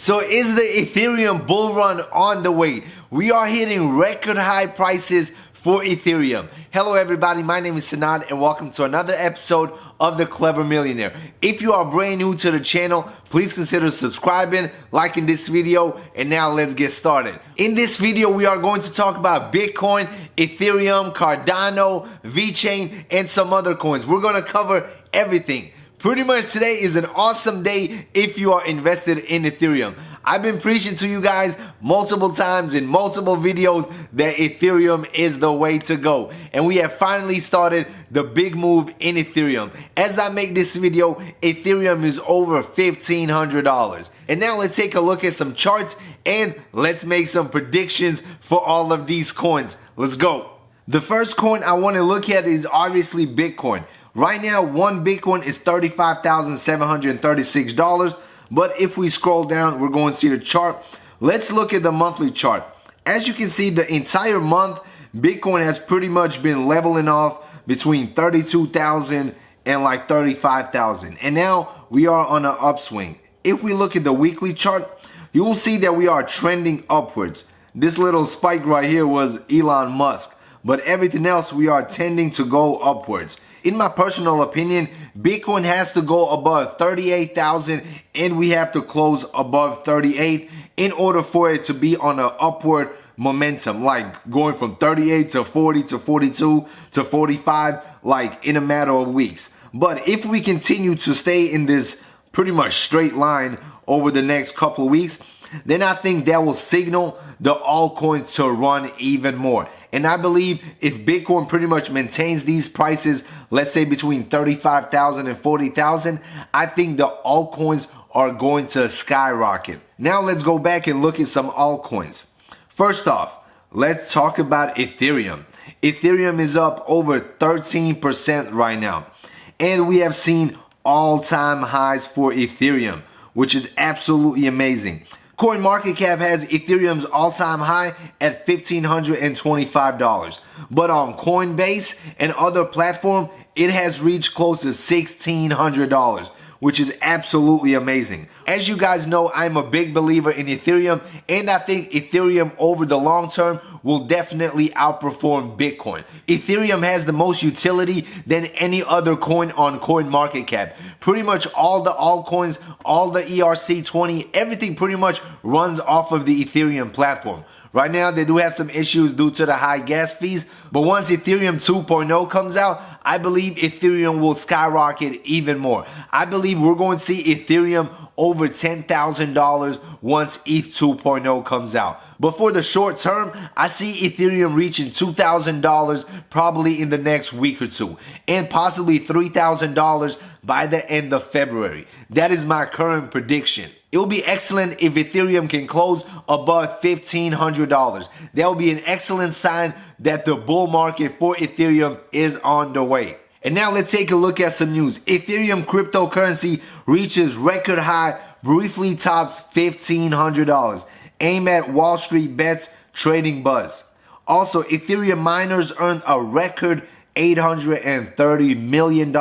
So is the Ethereum bull run on the way? We are hitting record high prices for Ethereum. Hello everybody, my name is Sanad and welcome to another episode of The Clever Millionaire. If you are brand new to the channel, please consider subscribing, liking this video, and now let's get started. In this video, we are going to talk about Bitcoin, Ethereum, Cardano, VeChain, and some other coins. We're going to cover everything. Pretty much today is an awesome day if you are invested in Ethereum. I've been preaching to you guys multiple times in multiple videos that Ethereum is the way to go. And we have finally started the big move in Ethereum. As I make this video, Ethereum is over $1,500. And now let's take a look at some charts and let's make some predictions for all of these coins. Let's go. The first coin I want to look at is obviously Bitcoin. Right now, one Bitcoin is $35,736. But if we scroll down, we're going to see the chart. Let's look at the monthly chart. As you can see, the entire month, Bitcoin has pretty much been leveling off between 32,000 and like 35,000. And now we are on an upswing. If we look at the weekly chart, you will see that we are trending upwards. This little spike right here was Elon Musk. But everything else, we are tending to go upwards. In my personal opinion, Bitcoin has to go above 38,000 and we have to close above 38 in order for it to be on an upward momentum, like going from 38 to 40 to 42 to 45, like in a matter of weeks. But if we continue to stay in this pretty much straight line over the next couple of weeks, then I think that will signal the altcoins to run even more. And I believe if Bitcoin pretty much maintains these prices, let's say between 35,000 and 40,000, I think the altcoins are going to skyrocket. Now let's go back and look at some altcoins. First off, let's talk about Ethereum. Ethereum is up over 13% right now. And we have seen all-time highs for Ethereum, which is absolutely amazing. CoinMarketCap has Ethereum's all-time high at $1,525. But on Coinbase and other platforms, it has reached close to $1,600, which is absolutely amazing. As you guys know, I'm a big believer in Ethereum, and I think Ethereum over the long term will definitely outperform Bitcoin. Ethereum has the most utility than any other coin on CoinMarketCap. Pretty much all the altcoins, all the ERC20, everything pretty much runs off of the Ethereum platform. Right now, they do have some issues due to the high gas fees, but once Ethereum 2.0 comes out, I believe Ethereum will skyrocket even more. I believe we're going to see Ethereum over $10,000 once ETH 2.0 comes out. But for the short term, I see Ethereum reaching $2,000 probably in the next week or two, and possibly $3,000 by the end of February. That is my current prediction. It will be excellent if Ethereum can close above $1,500. That will be an excellent sign that the bull market for Ethereum is on the way. And now let's take a look at some news. Ethereum cryptocurrency reaches record high, briefly tops $1,500. Aim at Wall Street bets, trading buzz. Also, Ethereum miners earned a record $830 million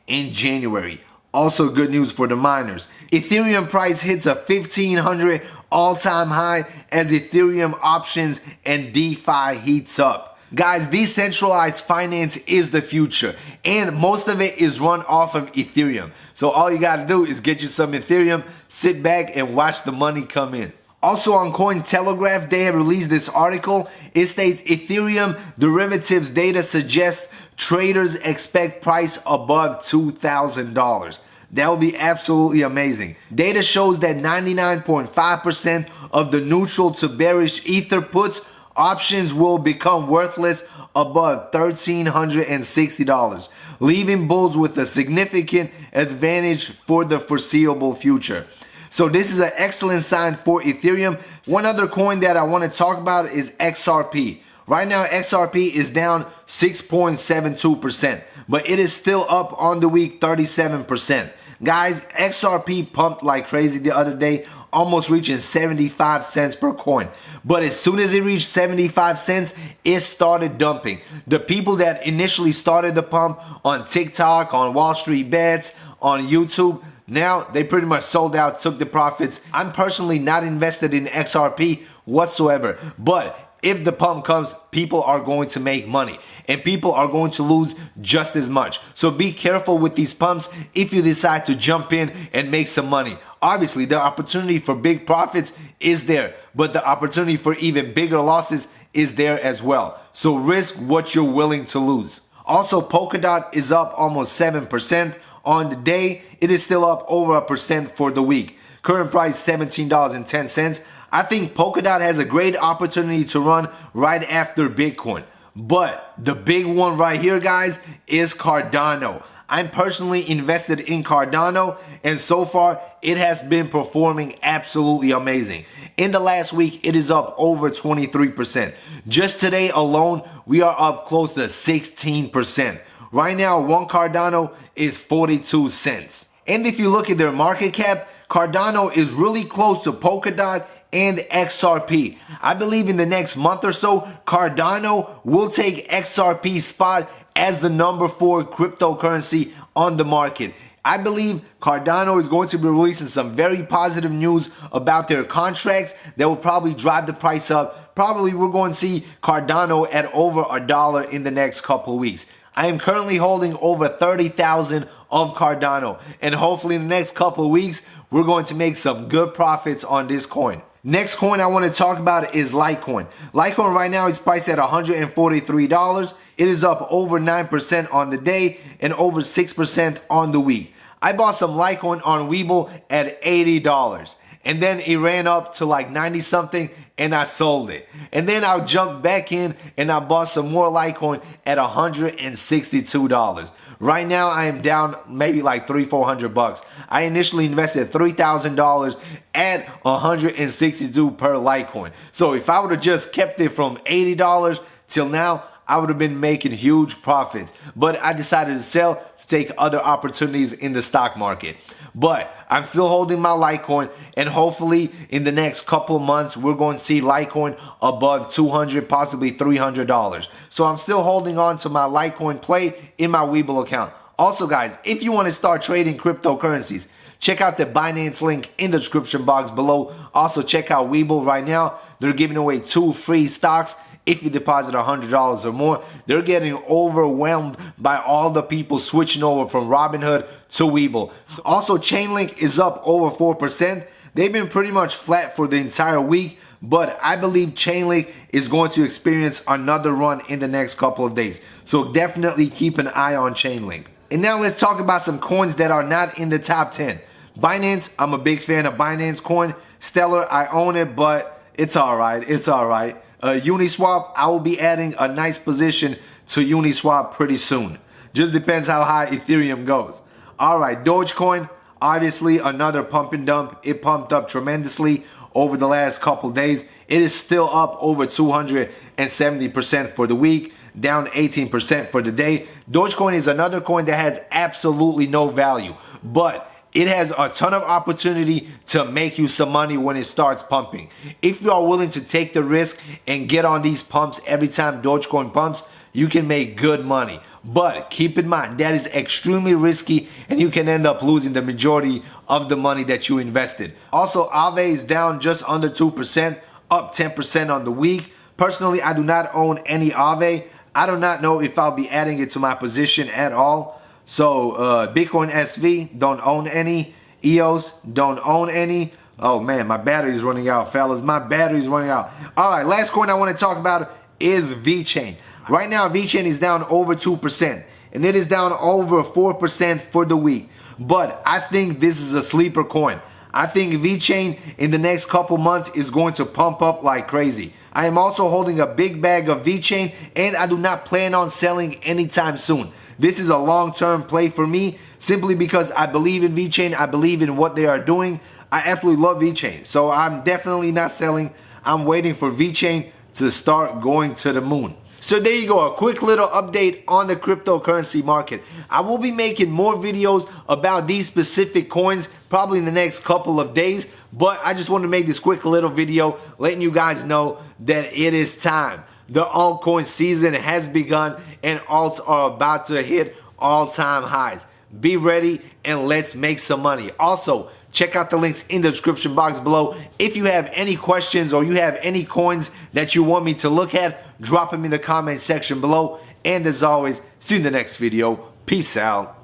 in January. Also good news for the miners. Ethereum price hits a 1,500 all-time high as Ethereum options and DeFi heats up. Guys, decentralized finance is the future, and most of it is run off of Ethereum. So all you gotta do is get you some Ethereum, sit back and watch the money come in. Also on Cointelegraph, they have released this article. It states Ethereum derivatives data suggests traders expect price above $2,000. That would be absolutely amazing. Data shows that 99.5% of the neutral to bearish Ether puts options will become worthless above $1,360, leaving bulls with a significant advantage for the foreseeable future. So this is an excellent sign for Ethereum. One other coin that I want to talk about is XRP. Right now, XRP is down 6.72%, but it is still up on the week 37%. Guys, XRP pumped like crazy the other day, almost reaching 75 cents per coin. But as soon as it reached 75 cents, it started dumping. The people that initially started the pump on TikTok, on Wall Street Bets, on YouTube, Now they pretty much sold out, took the profits. I'm personally not invested in XRP whatsoever, but if the pump comes, people are going to make money and people are going to lose just as much. So be careful with these pumps if you decide to jump in and make some money. Obviously, the opportunity for big profits is there, but the opportunity for even bigger losses is there as well. So risk what you're willing to lose. Also, Polkadot is up almost 7% on the day. It is still up over 1% for the week. Current price $17.10. I think Polkadot has a great opportunity to run right after Bitcoin. But the big one right here, guys, is Cardano. I'm personally invested in Cardano, and so far it has been performing absolutely amazing. In the last week, it is up over 23%. Just today alone, we are up close to 16%. Right now, one Cardano is 42 cents. And if you look at their market cap, Cardano is really close to Polkadot and XRP. I believe in the next month or so, Cardano will take XRP's spot as the number 4 cryptocurrency on the market. I believe Cardano is going to be releasing some very positive news about their contracts that will probably drive the price up. Probably we're going to see Cardano at over $1 in the next couple of weeks. I am currently holding over 30,000 of Cardano, and hopefully in the next couple of weeks, we're going to make some good profits on this coin. Next coin I want to talk about is Litecoin. Litecoin right now is priced at $143. It is up over 9% on the day and over 6% on the week. I bought some Litecoin on Webull at $80. And then it ran up to like 90 something and I sold it. And then I jumped back in and I bought some more Litecoin at $162. Right now I am down maybe like $300-400. I initially invested $3,000 at $162 per Litecoin. So if I would have just kept it from $80 till now, I would have been making huge profits. But I decided to sell to take other opportunities in the stock market. But I'm still holding my Litecoin, and hopefully in the next couple of months we're going to see Litecoin above $200, possibly $300. So I'm still holding on to my Litecoin play in my Webull account. Also guys, if you want to start trading cryptocurrencies, check out the Binance link in the description box below. Also check out Webull right now. They're giving away 2 free stocks. If you deposit $100 or more, they're getting overwhelmed by all the people switching over from Robinhood to Webull. Also, Chainlink is up over 4%. They've been pretty much flat for the entire week, but I believe Chainlink is going to experience another run in the next couple of days. So definitely keep an eye on Chainlink. And now let's talk about some coins that are not in the top 10. Binance, I'm a big fan of Binance coin. Stellar, I own it, but it's alright. It's alright. Uniswap, I will be adding a nice position to Uniswap pretty soon. Just depends how high Ethereum goes. Alright, Dogecoin, obviously another pump and dump. It pumped up tremendously over the last couple days. It is still up over 270% for the week, down 18% for the day. Dogecoin is another coin that has absolutely no value, but it has a ton of opportunity to make you some money when it starts pumping. If you are willing to take the risk and get on these pumps every time Dogecoin pumps, you can make good money. But keep in mind, that is extremely risky and you can end up losing the majority of the money that you invested. Also, Aave is down just under 2%, up 10% on the week. Personally, I do not own any Aave. I do not know if I'll be adding it to my position at all. So Bitcoin SV, don't own any. EOS, don't own any. Oh man, my battery is running out, fellas. My battery is running out. All right, last coin I want to talk about is VeChain. Right now, VeChain is down over 2%, and it is down over 4% for the week. But I think this is a sleeper coin. I think VeChain in the next couple months is going to pump up like crazy. I am also holding a big bag of VeChain, and I do not plan on selling anytime soon. This is a long-term play for me simply because I believe in VeChain. I believe in what they are doing. I absolutely love VeChain. So I'm definitely not selling. I'm waiting for VeChain to start going to the moon. So there you go, a quick little update on the cryptocurrency market. I will be making more videos about these specific coins probably in the next couple of days, but I just want to make this quick little video letting you guys know that it is time. The altcoin season has begun and alts are about to hit all-time highs. be ready, and let's make some money. Also, check out the links in the description box below. If you have any questions or you have any coins that you want me to look at, drop them in the comment section below. And as always, see you in the next video. Peace out.